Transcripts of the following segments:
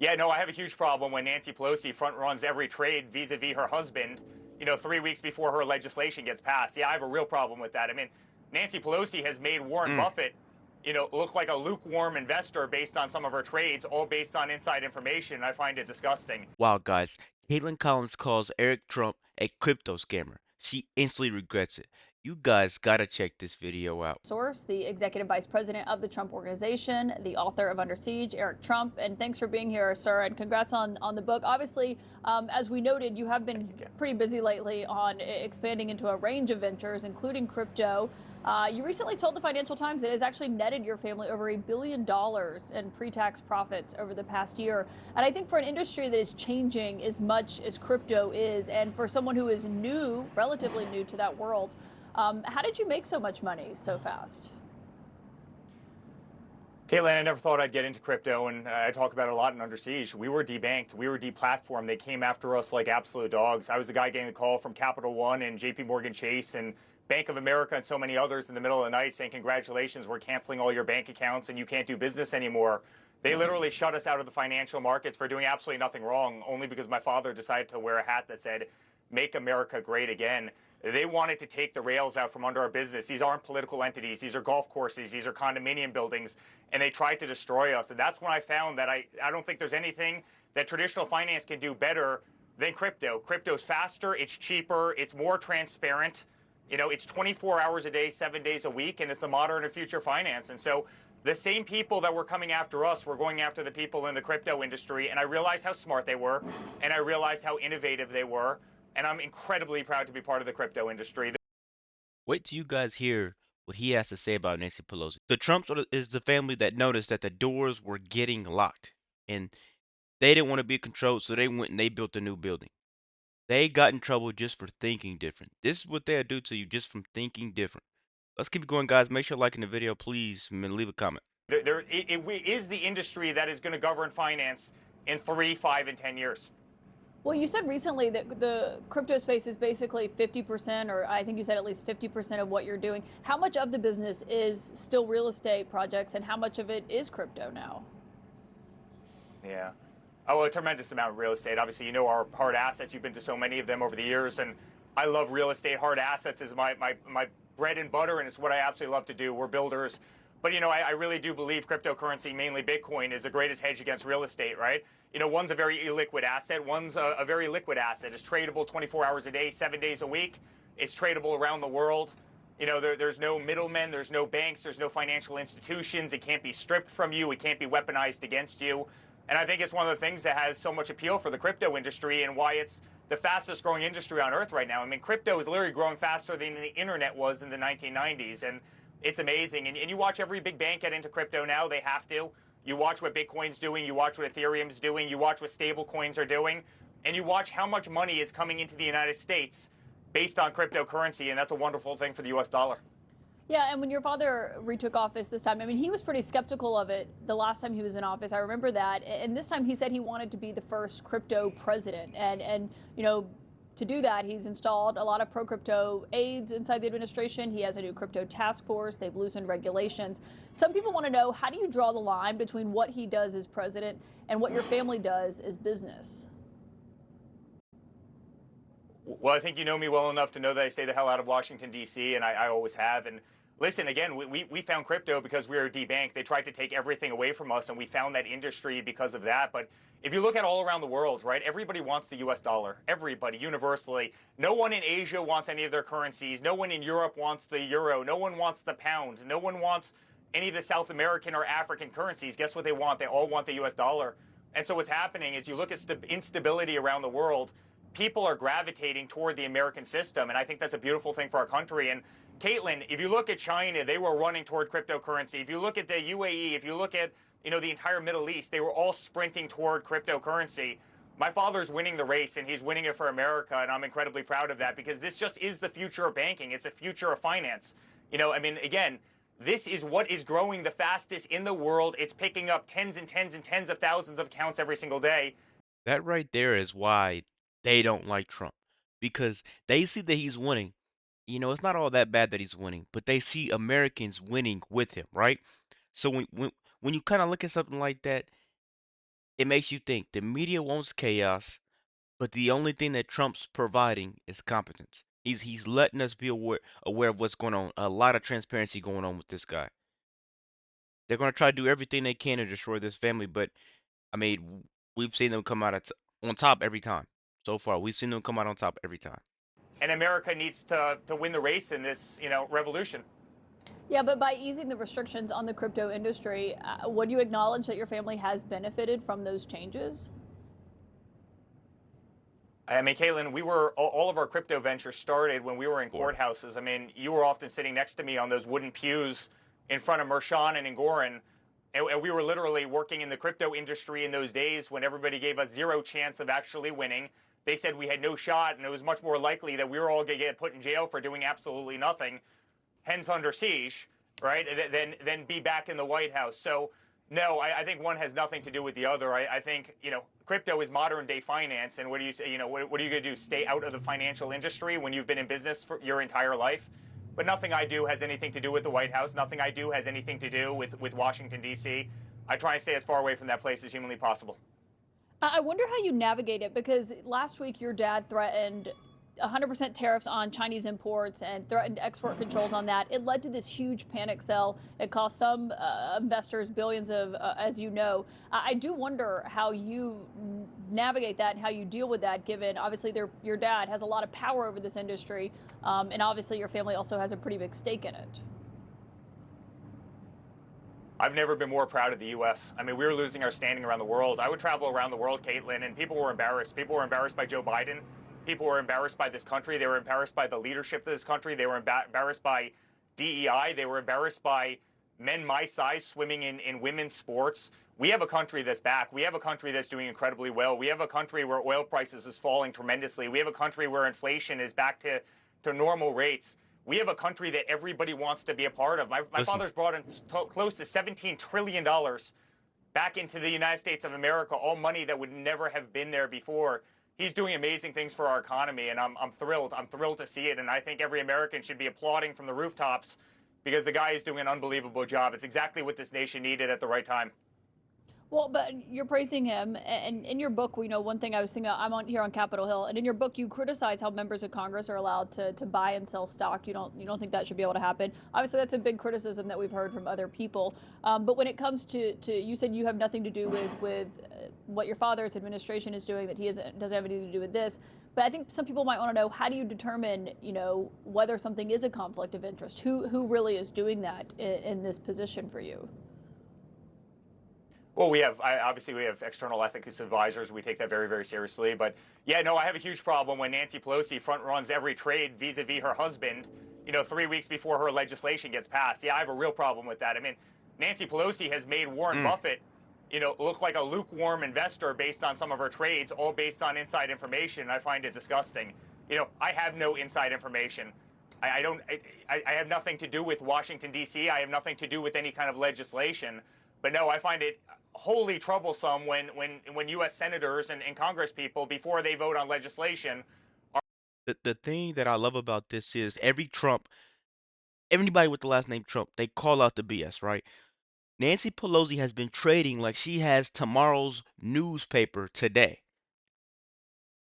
Yeah, no, I have a huge problem when Nancy Pelosi front runs every trade vis-a-vis her husband, 3 weeks before her legislation gets passed. Yeah, I have a real problem with that. I mean, Nancy Pelosi has made Warren Mm. Buffett, look like a lukewarm investor based on some of her trades, all based on inside information. I find it disgusting. Wow, guys. Caitlin Collins calls Eric Trump a crypto scammer. She instantly regrets it. You guys gotta check this video out. Source, the executive vice president of the Trump Organization, the author of Under Siege, Eric Trump. And thanks for being here, sir, and congrats on the book. Obviously, as we noted, you have been pretty busy lately on expanding into a range of ventures, including crypto. You recently told the Financial Times it has actually netted your family over $1 billion in pre-tax profits over the past year. And I think for an industry that is changing as much as crypto is, and for someone who is new, relatively new to that world, how did you make so much money so fast? Caitlin, I never thought I'd get into crypto, and I talk about it a lot in Under Siege. We were debanked. We were deplatformed. They came after us like absolute dogs. I was the guy getting the call from Capital One and JP Morgan Chase and Bank of America and so many others in the middle of the night saying, congratulations, we're canceling all your bank accounts and you can't do business anymore. They literally shut us out of the financial markets for doing absolutely nothing wrong, only because my father decided to wear a hat that said, make America great again. They wanted to take the rails out from under our business. These aren't political entities. These are golf courses. These are condominium buildings. And they tried to destroy us. And that's when I found that I don't think there's anything that traditional finance can do better than crypto. Crypto's faster. It's cheaper. It's more transparent. It's 24 hours a day, 7 days a week. And it's the modern and future finance. And so the same people that were coming after us were going after the people in the crypto industry. And I realized how smart they were. And I realized how innovative they were. And I'm incredibly proud to be part of the crypto industry. Wait till you guys hear what he has to say about Nancy Pelosi. The Trumps is the family that noticed that the doors were getting locked and they didn't want to be controlled, so they went and they built a new building. They got in trouble just for thinking different. This is what they'll do to you just from thinking different. Let's keep going, guys. Make sure you're liking the video, please, and leave a comment. It is the industry that is going to govern finance in 3, 5, and 10 years. Well, you said recently that the crypto space is basically 50%, or I think you said at least 50% of what you're doing. How much of the business is still real estate projects, and how much of it is crypto now? Yeah. Oh, a tremendous amount of real estate. Obviously, our hard assets. You've been to so many of them over the years, and I love real estate. Hard assets is my bread and butter, and it's what I absolutely love to do. We're builders. But, I really do believe cryptocurrency, mainly Bitcoin, is the greatest hedge against real estate, right? One's a very illiquid asset. One's a very liquid asset. It's tradable 24 hours a day, 7 days a week. It's tradable around the world. There's no middlemen. There's no banks. There's no financial institutions. It can't be stripped from you. It can't be weaponized against you. And I think it's one of the things that has so much appeal for the crypto industry and why it's the fastest growing industry on earth right now. I mean, crypto is literally growing faster than the internet was in the 1990s. And it's amazing. And you watch every big bank get into crypto now. They have to. You watch what Bitcoin's doing. You watch what Ethereum's doing. You watch what stable coins are doing. And you watch how much money is coming into the United States based on cryptocurrency. And that's a wonderful thing for the U.S. dollar. Yeah, and when your father retook office this time, I mean, he was pretty skeptical of it the last time he was in office. I remember that. And this time he said he wanted to be the first crypto president. And to do that, he's installed a lot of pro-crypto aides inside the administration. He has a new crypto task force. They've loosened regulations. Some people want to know, how do you draw the line between what he does as president and what your family does as business? Well, I think you know me well enough to know that I stay the hell out of Washington, D.C., and I always have. And listen, again, we found crypto because we were debanked. They tried to take everything away from us, and we found that industry because of that. But if you look at all around the world, right, everybody wants the U.S. dollar. Everybody, universally. No one in Asia wants any of their currencies. No one in Europe wants the euro. No one wants the pound. No one wants any of the South American or African currencies. Guess what they want? They all want the U.S. dollar. And so what's happening is you look at instability around the world, people are gravitating toward the American system, and I think that's a beautiful thing for our country. And Caitlin, if you look at China, they were running toward cryptocurrency. If you look at the UAE, if you look at the entire Middle East, they were all sprinting toward cryptocurrency. My father's winning the race, and he's winning it for America, and I'm incredibly proud of that because this just is the future of banking. It's a future of finance. Again, this is what is growing the fastest in the world. It's picking up tens and tens and tens of thousands of accounts every single day. That right there is why they don't like Trump, because they see that he's winning. It's not all that bad that he's winning, but they see Americans winning with him, right? So when you kind of look at something like that, it makes you think the media wants chaos, but the only thing that Trump's providing is competence. He's letting us be aware of what's going on. A lot of transparency going on with this guy. They're going to try to do everything they can to destroy this family, but I mean, we've seen them come out on top every time. So far, we've seen them come out on top every time. And America needs to win the race in this, revolution. Yeah, but by easing the restrictions on the crypto industry, would you acknowledge that your family has benefited from those changes? I mean, Caitlin, all of our crypto ventures started when we were in courthouses. I mean, you were often sitting next to me on those wooden pews in front of Mershon and Ngoran, and we were literally working in the crypto industry in those days when everybody gave us zero chance of actually winning. They said we had no shot, and it was much more likely that we were all going to get put in jail for doing absolutely nothing, hence under siege, right, than be back in the White House. So, no, I think one has nothing to do with the other. I think, crypto is modern day finance. And what do you say, what are you going to do? Stay out of the financial industry when you've been in business for your entire life? But nothing I do has anything to do with the White House. Nothing I do has anything to do with Washington, D.C. I try and stay as far away from that place as humanly possible. I wonder how you navigate it, because last week your dad threatened 100% tariffs on Chinese imports and threatened export controls on that. It led to this huge panic sell. It cost some investors billions of, as you know. I do wonder how you navigate that and how you deal with that, given obviously your dad has a lot of power over this industry, and obviously your family also has a pretty big stake in it. I've never been more proud of the U.S. I mean, we were losing our standing around the world. I would travel around the world, Caitlin, and people were embarrassed. People were embarrassed by Joe Biden. People were embarrassed by this country. They were embarrassed by the leadership of this country. They were embarrassed by DEI. They were embarrassed by men my size swimming in women's sports. We have a country that's back. We have a country that's doing incredibly well. We have a country where oil prices is falling tremendously. We have a country where inflation is back to normal rates. We have a country that everybody wants to be a part of. My father's brought in close to $17 trillion back into the United States of America, all money that would never have been there before. He's doing amazing things for our economy, and I'm thrilled. I'm thrilled to see it, and I think every American should be applauding from the rooftops because the guy is doing an unbelievable job. It's exactly what this nation needed at the right time. Well, but you're praising him, and in your book, we know one thing I was thinking about, I'm here on Capitol Hill, and in your book, you criticize how members of Congress are allowed to buy and sell stock. You don't think that should be able to happen. Obviously, that's a big criticism that we've heard from other people. But when it comes to you said you have nothing to do with what your father's administration is doing, that he doesn't have anything to do with this. But I think some people might want to know, how do you determine, whether something is a conflict of interest? Who really is doing that in this position for you? Well, obviously we have external ethics advisors. We take that very, very seriously. But yeah, no, I have a huge problem when Nancy Pelosi front runs every trade vis-a-vis her husband, 3 weeks before her legislation gets passed. Yeah, I have a real problem with that. I mean, Nancy Pelosi has made Warren Buffett, look like a lukewarm investor based on some of her trades, all based on inside information. I find it disgusting. I have no inside information. I have nothing to do with Washington, D.C. I have nothing to do with any kind of legislation. But no, I find it wholly troublesome when U.S. senators and Congress people, before they vote on legislation, The thing that I love about this is everybody with the last name Trump, they call out the BS, right? Nancy Pelosi has been trading like she has tomorrow's newspaper today.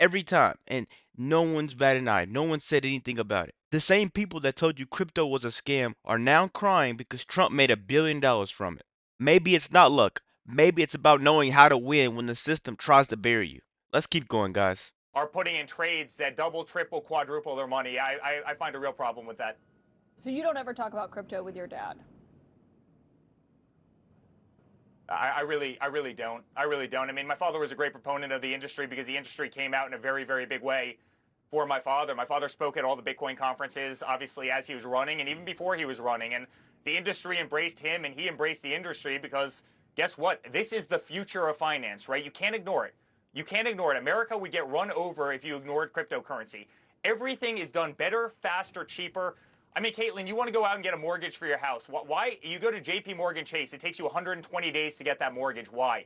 Every time. And no one's batted an eye. No one said anything about it. The same people that told you crypto was a scam are now crying because Trump made $1 billion from it. Maybe it's not luck. Maybe it's about knowing how to win when the system tries to bury you. Let's keep going, guys. Are putting in trades that double, triple, quadruple their money. I find a real problem with that. So you don't ever talk about crypto with your dad? I really don't. I really don't. I mean, my father was a great proponent of the industry because the industry came out in a very, very big way for my father. My father spoke at all the Bitcoin conferences, obviously, as he was running and even before he was running. And the industry embraced him and he embraced the industry because guess what? This is the future of finance, right? You can't ignore it. You can't ignore it. America would get run over if you ignored cryptocurrency. Everything is done better, faster, cheaper. I mean, Caitlin, you want to go out and get a mortgage for your house. Why? You go to JP Morgan Chase. It takes you 120 days to get that mortgage. Why?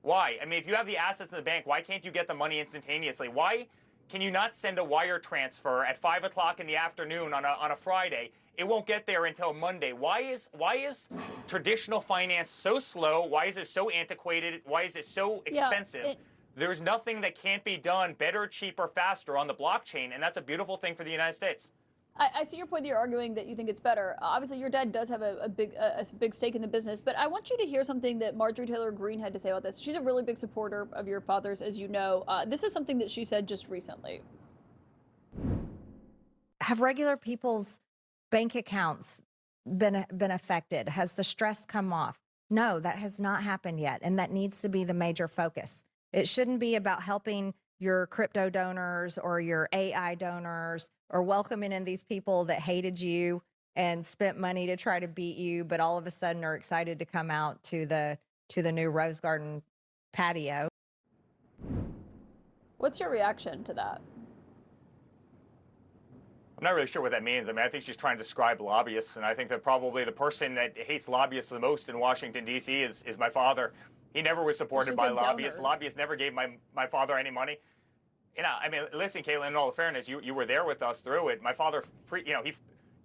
Why? I mean, if you have the assets in the bank, why can't you get the money instantaneously? Why can you not send a wire transfer at 5 o'clock in the afternoon on a Friday? It won't get there until Monday. Why is traditional finance so slow? Why is it so antiquated? Why is it so expensive? There's nothing that can't be done better, cheaper, faster on the blockchain, and that's a beautiful thing for the United States. I see your point that you're arguing that you think it's better. Obviously, your dad does have a big stake in the business, but I want you to hear something that Marjorie Taylor Greene had to say about this. She's a really big supporter of your father's, as you know. This is something that she said just recently. Have regular people's bank accounts been affected? Has the stress come off? No, that has not happened yet, and that needs to be the major focus. It shouldn't be about helping your crypto donors or your AI donors or welcoming in these people that hated you and spent money to try to beat you, but all of a sudden are excited to come out to the new Rose Garden patio. What's your reaction to that? I'm not really sure what that means. I mean, I think she's trying to describe lobbyists, and I think that probably the person that hates lobbyists the most in Washington, D.C. is my father. He never was supported by lobbyists. Lobbyists never gave my father any money. You know, I mean, listen, Caitlin, in all fairness, you were there with us through it. My father,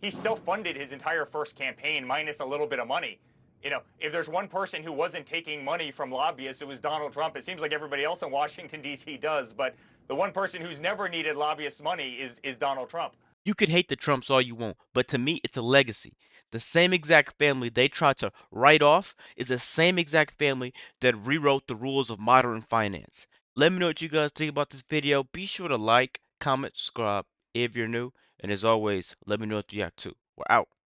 he self-funded his entire first campaign minus a little bit of money. You know, if there's one person who wasn't taking money from lobbyists, it was Donald Trump. It seems like everybody else in Washington, D.C. does, but the one person who's never needed lobbyists' money is Donald Trump. You could hate the Trumps all you want, but to me, it's a legacy. The same exact family they tried to write off is the same exact family that rewrote the rules of modern finance. Let me know what you guys think about this video. Be sure to like, comment, subscribe if you're new. And as always, let me know what you react to. We're out.